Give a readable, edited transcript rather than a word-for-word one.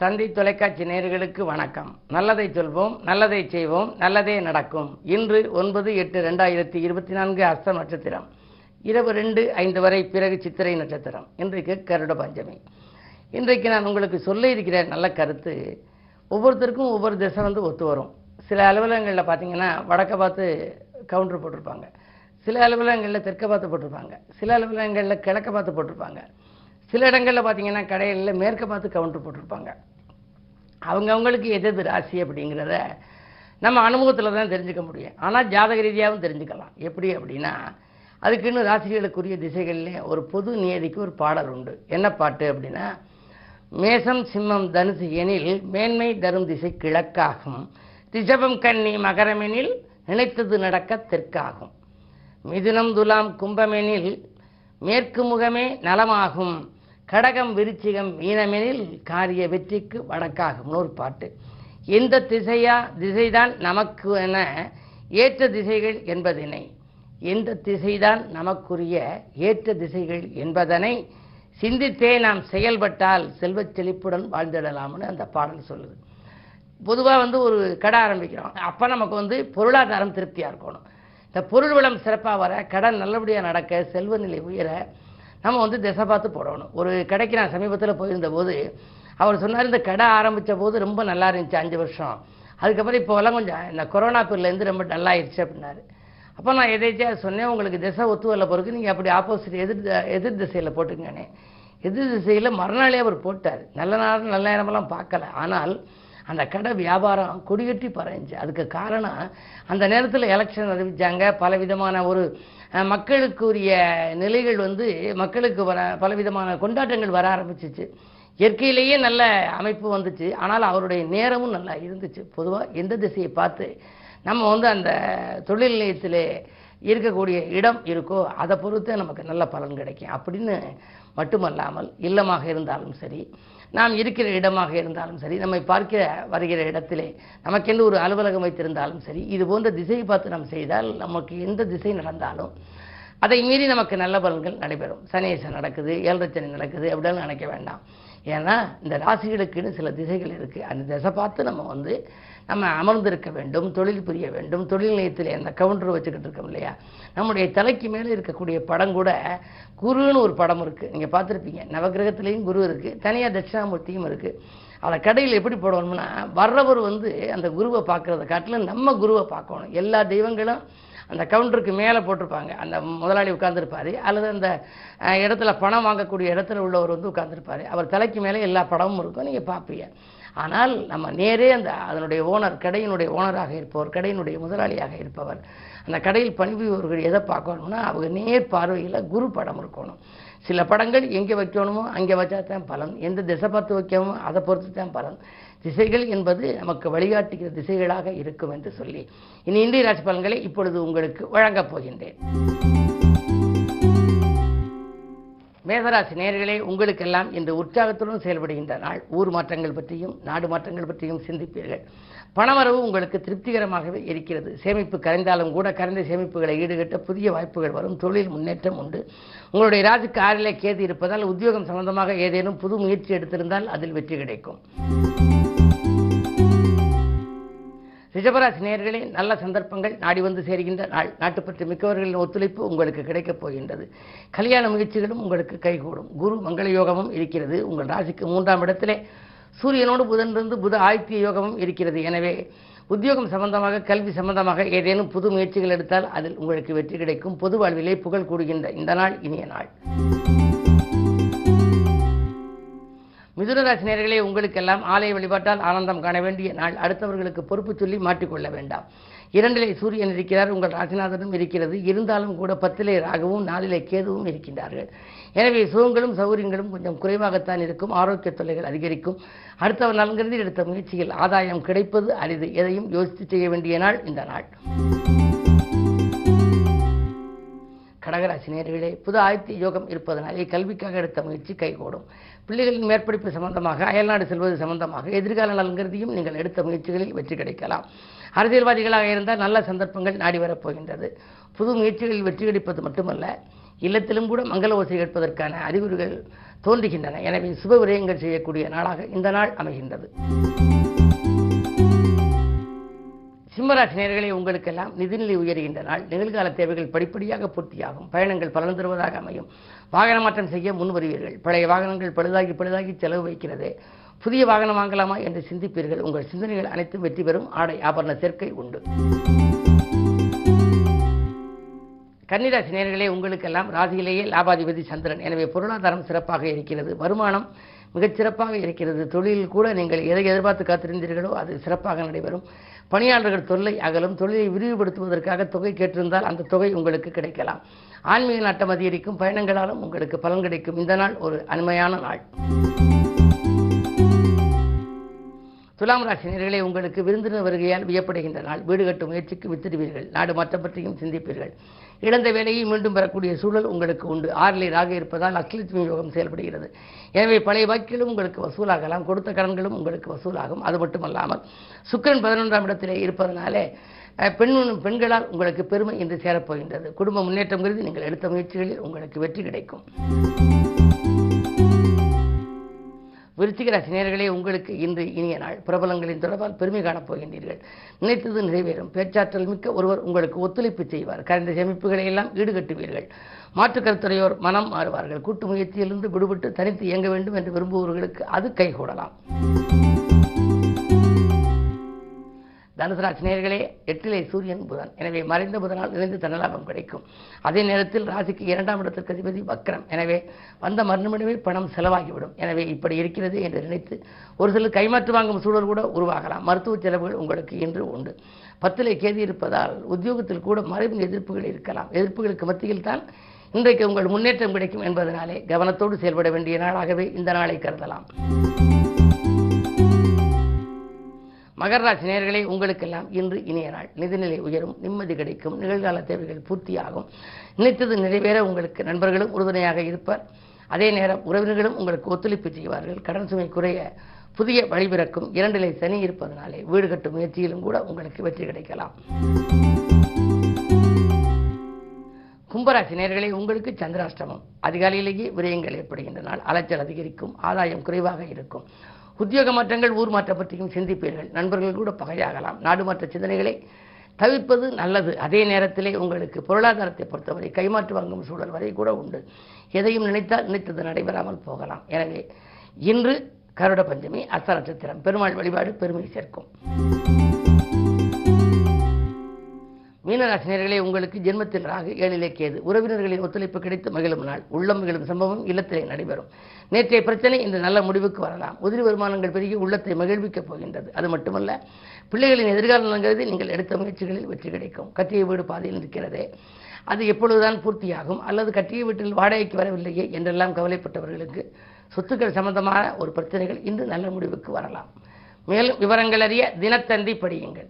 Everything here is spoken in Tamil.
தந்தை தொலைக்காட்சி நேயர்களுக்கு வணக்கம். நல்லதை சொல்வோம், நல்லதை செய்வோம், நல்லதே நடக்கும். இன்று 9/8/2024 அஸ்தம் நட்சத்திரம், இரவு 2:05 வரை, பிறகு சித்திரை நட்சத்திரம். இன்றைக்கு கருட பஞ்சமி. இன்றைக்கு நான் உங்களுக்கு சொல்ல இருக்கிற நல்ல கருத்து, ஒவ்வொருத்தருக்கும் ஒவ்வொரு திசை ஒத்து வரும். சில அலுவலகங்களில் பார்த்தீங்கன்னா வடக்க பார்த்து கவுண்டர் போட்டிருப்பாங்க, சில அலுவலகங்களில் தெற்க பார்த்து போட்டிருப்பாங்க, சில அலுவலகங்களில் கிழக்க பார்த்து போட்டிருப்பாங்க, சில இடங்களில் பார்த்தீங்கன்னா கடைகளில் மேற்க பார்த்து கவுண்டர் போட்டிருப்பாங்க. அவங்கவுங்களுக்கு எது ராசி அப்படிங்கிறத நம்ம அனுபவத்தில் தான் தெரிஞ்சுக்க முடியும். ஆனால் ஜாதக ரீதியாகவும் தெரிஞ்சுக்கலாம். எப்படி அப்படின்னா, அதுக்குன்னு ராசிகளுக்குரிய திசைகளிலே ஒரு பொது நியதிக்கு ஒரு பாடல் உண்டு. என்ன பாட்டு அப்படின்னா, மேசம் சிம்மம் தனுசு எனில் மேன்மை தரும் திசை கிழக்காகும், ரிஷபம் கன்னி மகரமெனில் நினைத்தது நடக்க தெற்காகும், மிதுனம் துலாம் கும்பமெனில் மேற்கு முகமே நலமாகும், கடகம் விருச்சிகம் மீனமெனில் காரிய வெற்றிக்கு வடக்காகும். ஒரு பாட்டு. எந்த திசைதான் நமக்கு என ஏற்ற திசைகள் என்பதனை, எந்த திசைதான் நமக்குரிய ஏற்ற திசைகள் என்பதனை சிந்தித்தே நாம் செயல்பட்டால் செல்வச் செழிப்புடன் வாழ்ந்திடலாம்னு அந்த பாடல் சொல்லுது. பொதுவாக ஒரு கடை ஆரம்பிக்கிறோம், அப்போ நமக்கு பொருளாதாரம் திருப்தியாக இருக்கணும். இந்த பொருள் வளம் சிறப்பாக வர, கடன் நல்லபடியாக நடக்க, செல்வ நிலை உயர நம்ம திசை பார்த்து போடணும். ஒரு கடைக்கு நான் சமீபத்தில் போயிருந்த போது அவர் சொன்னார், இந்த கடை ஆரம்பித்த போது ரொம்ப நல்லா இருந்துச்சு 5 வருஷம், அதுக்கப்புறம் இப்போலாம் கொஞ்சம் இந்த கொரோனா பீரியட்லேருந்து ரொம்ப டல்லாகிடுச்சு அப்படின்னாரு. அப்போ நான் எதாச்சும் சொன்னேன், உங்களுக்கு திசை ஒத்து வரல பிறகு நீங்கள் அப்படி ஆப்போசிட் எதிர் திசையில் போட்டுங்கண்ணே. எதிர் திசையில் மறுநாளே அவர் போட்டார். நல்ல நேரமெல்லாம் பார்க்கல, ஆனால் அந்த கடை வியாபாரம் கொடிகட்டி பறந்துச்சு. அதுக்கு காரணம், அந்த நேரத்தில் எலெக்ஷன் அறிவித்தாங்க, பலவிதமான ஒரு மக்களுக்குரிய நிலைகள் மக்களுக்கு பலவிதமான கொண்டாட்டங்கள் வர ஆரம்பிச்சிச்சு. இயற்கையிலேயே நல்ல அமைப்பு வந்துச்சு, ஆனால் அவருடைய நேரமும் நல்லா இருந்துச்சு. பொதுவாக எந்த திசையை பார்த்து நம்ம அந்த தொழில் நிலையத்தில் இருக்கக்கூடிய இடம் இருக்கோ அதை பொறுத்து நமக்கு நல்ல பலன் கிடைக்கும். அப்படின்னு மட்டுமல்லாமல், இல்லமாக இருந்தாலும் சரி, நாம் இருக்கிற இடமாக இருந்தாலும் சரி, நம்மை பார்க்க வருகிற இடத்திலே நமக்கென்று ஒரு அலுவலகம் வைத்திருந்தாலும் சரி, இது போன்ற திசையை பார்த்து நாம் செய்தால் நமக்கு எந்த திசை நடந்தாலும் அதை மீறி நமக்கு நல்ல பலன்கள் நடைபெறும். சனீசன் நடக்குது, 7 சனி நடக்குது அப்படின்னு நினைக்க வேண்டாம். ஏன்னா இந்த ராசிகளுக்குன்னு சில திசைகள் இருக்குது. அந்த திசை பார்த்து நம்ம அமர்ந்திருக்க வேண்டும், தொழில் புரிய வேண்டும். தொழில் நிலையத்தில் அந்த கவுண்டர் வச்சுக்கிட்டு இருக்கோம் இல்லையா, நம்முடைய தலைக்கு மேலே இருக்கக்கூடிய படம் கூட குருன்னு ஒரு படம் இருக்குது, நீங்கள் பார்த்துருப்பீங்க. நவகிரகத்திலையும் குரு இருக்குது, தனியாக தட்சிணாமூர்த்தியும் இருக்குது. அதை கடையில் எப்படி போடணும்னா, வர்றவர் அந்த குருவை பார்க்குறத காட்டிலும் நம்ம குருவை பார்க்கணும். எல்லா தெய்வங்களும் அந்த கவுண்டருக்கு மேலே போட்டிருப்பாங்க. அந்த முதலாளி உட்கார்ந்துருப்பார், அல்லது அந்த இடத்துல பணம் வாங்கக்கூடிய இடத்துல உள்ளவர் உட்கார்ந்துருப்பார். அவர் தலைக்கு மேலே எல்லா படமும் இருக்கும், நீங்கள் பார்ப்பீங்க. ஆனால் நம்ம நேரே அதனுடைய ஓனர், கடையினுடைய ஓனராக இருப்பவர், கடையினுடைய முதலாளியாக இருப்பவர், அந்த கடையில் பணிபுரிபவர்கள் எதை பார்க்கணும்னா, அவங்க நேர் பார்வையில் குரு படம் இருக்கணும். சில படங்கள் எங்கே வைக்கணுமோ அங்கே வச்சா தான் பலன், எந்த திசை பார்த்து வைக்கணுமோ அதை பொறுத்து தான் பலன். திசைகள் என்பது நமக்கு வழிகாட்டுகிற திசைகளாக இருக்கும் என்று சொல்லி இன்றைய ராசி பலன்களை இப்பொழுது உங்களுக்கு வழங்கப் போகின்றேன். மேசராசி நேயர்களே, உங்களுக்கெல்லாம் இன்று உற்சாகத்துடன் செயல்படுகின்ற நாள். ஊர் மாற்றங்கள் பற்றியும் நாடு மாற்றங்கள் பற்றியும் சிந்திப்பீர்கள். பணவரவு உங்களுக்கு திருப்திகரமாகவே இருக்கிறது. சேமிப்பு கரைந்தாலும் கூட கரைந்த சேமிப்புகளை ஈடுகட்ட புதிய வாய்ப்புகள் வரும். தொழில் முன்னேற்றம் உண்டு. உங்களுடைய ராசிக்கு 6லே கேது இருப்பதால் உத்தியோகம் சம்பந்தமாக ஏதேனும் புது முயற்சி எடுத்திருந்தால் அதில் வெற்றி கிடைக்கும். ரிஷபராசி நேயர்களே, நல்ல சந்தர்ப்பங்கள் நாடி சேர்கின்ற நாள். நாட்டுப்பற்று மிக்கவர்களின் ஒத்துழைப்பு உங்களுக்கு கிடைக்கப் போகின்றது. கல்யாண முயற்சிகளும் உங்களுக்கு கைகூடும். குரு மங்கள யோகமும் இருக்கிறது. உங்கள் ராசிக்கு 3ஆம் இடத்திலே சூரியனோடு புதனிலிருந்து புத ஆதித்ய யோகமும் இருக்கிறது. எனவே உத்தியோகம் சம்பந்தமாக, கல்வி சம்பந்தமாக ஏதேனும் புது முயற்சிகள் எடுத்தால் அதில் உங்களுக்கு வெற்றி கிடைக்கும். பொது வாழ்விலே புகழ் கூடுகின்ற இந்த நாள் இனிய நாள். மிதுனராசி நேயர்களே, உங்களுக்கெல்லாம் ஆலய வழிபாட்டால் ஆனந்தம் காண வேண்டிய நாள். அடுத்தவர்களுக்கு பொறுப்பு சொல்லி மாற்றிக்கொள்ள வேண்டாம். 2லே சூரியன் இருக்கிறார், உங்கள் ராசிநாதனும் இருக்கிறது. இருந்தாலும் கூட 10லே ராகுவும் 4லே கேதுவும் இருக்கின்றார்கள். எனவே சுகங்களும் சௌகரியங்களும் கொஞ்சம் குறைவாகத்தான் இருக்கும். ஆரோக்கிய தொல்லைகள் அதிகரிக்கும். அடுத்தவர் நலன்கருதி எடுத்த முயற்சியில் ஆதாயம் கிடைப்பது அரிது. எதையும் யோசித்து செய்ய வேண்டிய நாள் இந்த நாள். கடகராசி நேயர்களே, புது ஆதித்ய யோகம் இருப்பதனாலே கல்விக்காக எடுத்த முயற்சி கைகூடும். பிள்ளைகளின் மேற்படிப்பு சம்பந்தமாக, அயல்நாடு செல்வது சம்பந்தமாக, எதிர்கால நலன்கருதியும் நீங்கள் எடுத்த முயற்சிகளில் வெற்றி கிடைக்கலாம். அரசியல்வாதிகளாக இருந்தால் நல்ல சந்தர்ப்பங்கள் நாடி வரப்போகின்றது. புது முயற்சிகளில் வெற்றி கிடைப்பது மட்டுமல்ல, இல்லத்திலும் கூட மங்கள ஓசை கேட்பதற்கான அறிகுறிகள் தோன்றுகின்றன. எனவே சுப விரயங்கள் செய்யக்கூடிய நாளாக இந்த நாள் அமைகின்றது. சிம்மராசி நேயர்களே, உங்களுக்கெல்லாம் நிதிநிலை உயர்கின்ற நாள். நிகழ்கால தேவைகள் படிப்படியாக பூர்த்தியாகும். பயணங்கள் பலன் தருவதாக அமையும். வாகன மாற்றம் செய்ய முன் வருவீர்கள். பழைய வாகனங்கள் பழுதாகி செலவு வைக்கிறது. புதிய வாகனம் வாங்கலாமா என்று சிந்திப்பீர்கள். உங்கள் சிந்தனைகள் அனைத்தும் வெற்றி பெறும். ஆடை ஆபரண சேர்க்கை உண்டு. கன்னிராசி நேயர்களே, உங்களுக்கெல்லாம் ராசியிலேயே லாபாதிபதி சந்திரன். எனவே பொருளாதாரம் சிறப்பாக இருக்கிறது. வருமானம் மிகச் சிறப்பாக இருக்கிறது. தொழிலில் கூட நீங்கள் எதை எதிர்பார்த்து காத்திருந்தீர்களோ அது சிறப்பாக நடைபெறும். பணியாளர்கள் தொல்லை அகலும். தொழிலை விரிவுபடுத்துவதற்காக தொகை கேட்டிருந்தால் அந்த தொகை உங்களுக்கு கிடைக்கலாம். ஆன்மீக நாட்டம் அதிகரிக்கும். பயணங்களாலும் உங்களுக்கு பலன் கிடைக்கும். இந்த நாள் ஒரு அருமையான நாள். துலாம் ராசி நேயர்களே, உங்களுக்கு விருந்தினர் வருகையால் வியப்படைகின்ற நாள். வீடு கட்டும் முயற்சிக்கு வித்திடுவீர்கள். நாடு மாற்றம் பற்றியும் சிந்திப்பீர்கள். இழந்த வேலையை மீண்டும் பெறக்கூடிய சூழல் உங்களுக்கு உண்டு. 6லே ராகு இருப்பதால் அஷ்டலட்சுமி யோகம் செயல்படுகிறது. எனவே பழைய பாக்கிகளும் உங்களுக்கு வசூலாகலாம். கொடுத்த கடன்களும் உங்களுக்கு வசூலாகும். அது மட்டுமல்லாமல் சுக்கிரன் 11ஆம் இடத்திலே இருப்பதனாலே பெண்களால் உங்களுக்கு பெருமை என்று சேரப்போகின்றது. குடும்ப முன்னேற்றம் கருதி நீங்கள் எடுத்த முயற்சிகளில் உங்களுக்கு வெற்றி கிடைக்கும். விருச்சிக ராசி நேயர்களே, உங்களுக்கு இன்று இனிய நாள். பிரபலங்களின் தொடர்பால் பெருமை காணப் போகின்றீர்கள். நினைத்தது நிறைவேறும். பேச்சாற்றல் மிக்க ஒருவர் உங்களுக்கு ஒத்துழைப்பு செய்வார். கரைந்த சேமிப்புகளை எல்லாம் ஈடுகட்டுவீர்கள். மாற்று கருத்துடையோர் மனம் மாறுவார்கள். கூட்டு முயற்சியிலிருந்து விடுபட்டு தனித்து இயங்க வேண்டும் என்று விரும்புபவர்களுக்கு அது கைகூடலாம். தனுசு ராசி நேயர்களே, 8லே சூரியன் புதன். எனவே மறைந்த புதனால் நிறைந்து தனலாபம் கிடைக்கும். அதே நேரத்தில் ராசிக்கு 2ஆம் இடத்திற்கு அதிபதி வக்ரம். எனவே வந்த மறுநிமிடமே பணம் செலவாகிவிடும். எனவே இப்படி இருக்கிறது என்று நினைத்து ஒரு சிலர் கைமாற்று வாங்கும் சூழல் கூட உருவாகலாம். மருத்துவ செலவுகள் உங்களுக்கு இன்று உண்டு. 10லே கேது இருப்பதால் உத்தியோகத்தில் கூட மறைமுக எதிர்ப்புகள் இருக்கலாம். எதிர்ப்புகளுக்கு மத்தியில் தான் இன்றைக்கு உங்கள் முன்னேற்றம் கிடைக்கும் என்பதனாலே கவனத்தோடு செயல்பட வேண்டிய நாளாகவே இந்த நாளை கருதலாம். மகர ராசி நேயர்களே, உங்களுக்கெல்லாம் இன்று இனிய நாள். நிதிநிலை உயரும். நிம்மதி கிடைக்கும். நிகழ்கால தேவைகள் பூர்த்தியாகும். நினைத்தது நிறைவேற உங்களுக்கு நண்பர்களும் உறுதுணையாக இருப்பார். அதே நேரம் உறவினர்களும் உங்களுக்கு ஒத்துழைப்பு செய்வார்கள். கடன் சுமை குறைய புதிய வழிபிறக்கும். 2லே சனி இருப்பதனாலே வீடு கட்டும் முயற்சியிலும் கூட உங்களுக்கு வெற்றி கிடைக்கலாம். கும்பராசி நேயர்களே, உங்களுக்கு சந்திராஷ்டமம். அதிகாலையிலேயே விரயங்கள் ஏற்படுகின்ற நாள். அலைச்சல் அதிகரிக்கும். ஆதாயம் குறைவாக இருக்கும். உத்தியோக மாற்றங்கள் ஊர் மாற்றம் பற்றியும் சிந்திப்பீர்கள். நண்பர்கள் கூட பகையாகலாம். நாடு மாற்ற சிந்தனைகளை தவிர்ப்பது நல்லது. அதே நேரத்திலே உங்களுக்கு பொருளாதாரத்தை பொறுத்தவரை கைமாற்று வாங்கும் சூழல் வரை கூட உண்டு. எதையும் நினைத்தால் நினைத்தது நடைபெறாமல் போகலாம். எனவே இன்று கருட பஞ்சமி, அஸ்த நட்சத்திரம். பெருமாள் வழிபாடு பெருமை சேர்க்கும். மீனராசினியர்களே, உங்களுக்கு ஜென்மத்தில் ராகு, 7லே கேது. உறவினர்களின் ஒத்துழைப்பு கிடைத்து மகிழும் நாள். உள்ளம் மகிழும் சம்பவம் இல்லத்திலே நடைபெறும். நேற்றைய பிரச்சனை இன்று நல்ல முடிவுக்கு வரலாம். உதிரி வருமானங்கள் பெருகி உள்ளத்தை மகிழ்விக்கப் போகின்றது. அது மட்டுமல்ல, பிள்ளைகளின் எதிர்காலம் கருதி நீங்கள் எடுத்த முயற்சிகளில் வெற்றி கிடைக்கும். கட்டிய வீடு பாதையில் இருக்கிறதே, அது எப்பொழுதுதான் பூர்த்தியாகும்? அல்லது கட்டிய வீட்டில் வாடகைக்கு வரவில்லையே என்றெல்லாம் கவலைப்பட்டவர்களுக்கு சொத்துக்கள் சம்பந்தமான ஒரு பிரச்சனைகள் இன்று நல்ல முடிவுக்கு வரலாம். மேலும் விவரங்கள் அறிய தினத்தந்தி படியுங்கள்.